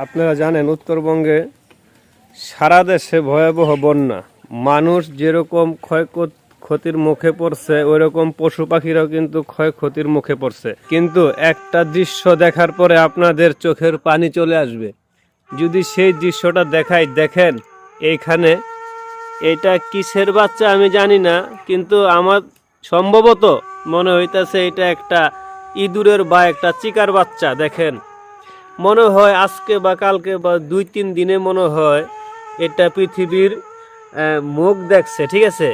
আপনারা জানেন উত্তরবঙ্গে সারা দেশে ভয়াবহ বন্যা। মানুষ যেরকম ক্ষয়ক্ষতির মুখে পড়ছে, ওইরকম পশু পাখিরাও কিন্তু ক্ষয়ক্ষতির মুখে পড়ছে। কিন্তু একটা দৃশ্য দেখার পরে আপনাদের চোখের পানি চলে আসবে। যদি সেই দৃশ্যটা দেখাই, দেখেন এইখানে এটা কিসের বাচ্চা আমি জানি না, কিন্তু আমার সম্ভবত মনে হইতেছে এটা একটা ইঁদুরের বা একটা চিকার বাচ্চা। দেখেন, মনে হয় আজকে বা কালকে বা 2-3 দিনে মনে হয় এটা পৃথিবীর মুখ দেখছে। ঠিক আছে,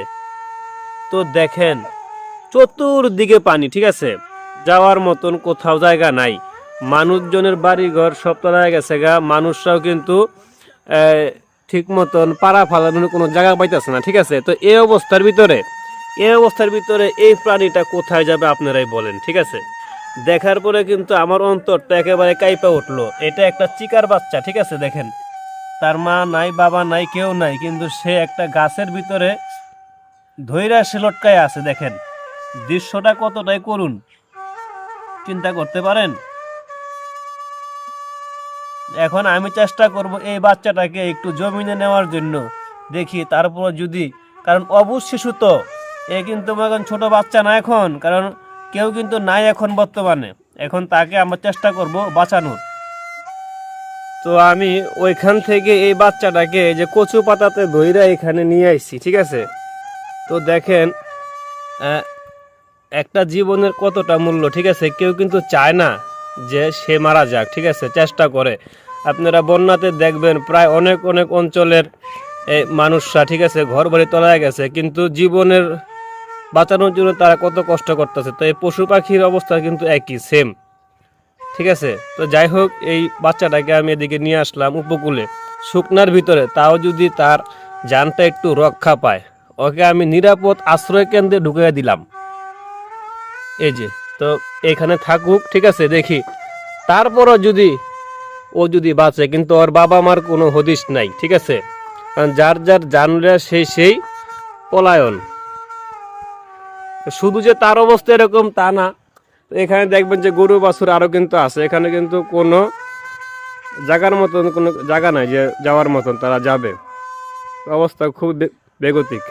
তো দেখেন চতুর্দিকে পানি। ঠিক আছে, যাওয়ার মতন কোথাও জায়গা নাই। মানুষজনের বাড়িঘর সব তলায় গেছে গা। মানুষরাও কিন্তু ঠিক মতন পাড়া ফালানোর কোনো জায়গা পাইতেছে না। ঠিক আছে, তো এই অবস্থার ভিতরে এই প্রাণীটা কোথায় যাবে আপনারাই বলেন। ঠিক আছে, দেখার পরে কিন্তু আমার অন্তরটা একেবারে কাইপা উঠলো। এটা একটা চিকার বাচ্চা। ঠিক আছে, দেখেন তার মা নাই, বাবা নাই, কেউ নাই, কিন্তু সে একটা গাছের ভিতরে ধৈরা সে লটকায় আছে। দেখেন দৃশ্যটা কতটাই করুণ, চিন্তা করতে পারেন। এখন আমি চেষ্টা করব এই বাচ্চাটাকে একটু জমিনে নেওয়ার জন্য, দেখি তারপর যদি, কারণ অবুঝ শিশু তো এ কিন্তু এখন ছোট বাচ্চা না এখন, কারণ কেউ কিন্তু নাই এখন বর্তমানে। এখন তাকে আমরা চেষ্টা করব বাঁচানোর। তো আমি ওইখান থেকে এই বাচ্চাটাকে যে কচু পাতাতে ধইরা এখানে নিয়ে আসছি। ঠিক আছে, তো দেখেন একটা জীবনের কতটা মূল্য। ঠিক আছে, কেউ কিন্তু চায় না যে সে মারা যাক। ঠিক আছে, চেষ্টা করে। আপনারা বন্যাতে দেখবেন প্রায় অনেক অনেক অঞ্চলের মানুষরা, ঠিক আছে, ঘর বাড়ি তলায় গেছে, কিন্তু জীবনের বাঁচানোর জন্য তারা কত কষ্ট করতেছে। তো এই পশু পাখির অবস্থা কিন্তু একই, সেম। ঠিক আছে, তো যাই হোক, এই বাচ্চাটাকে আমি এদিকে নিয়ে আসলাম উপকূলে, শুকনার ভিতরে, তাও যদি তার জানটা একটু রক্ষা পায়। ওকে আমি নিরাপদ আশ্রয় কেন্দ্রে ঢুকিয়ে দিলাম। এই যে, তো এখানে থাকুক। ঠিক আছে, দেখি তারপরও যদি বাঁচে, কিন্তু ওর বাবা মার কোনো হদিশ নাই। ঠিক আছে, কারণ যার যার জানলে সেই পলায়ন। শুধু যে তার অবস্থা এরকম তা না, এখানে দেখবেন যে গরু বাছুর আরও কিন্তু আছে। এখানে কিন্তু কোনো জায়গার মতন কোনো জায়গা নাই যে যাওয়ার মতন তারা যাবে। অবস্থা খুব বেগতিক।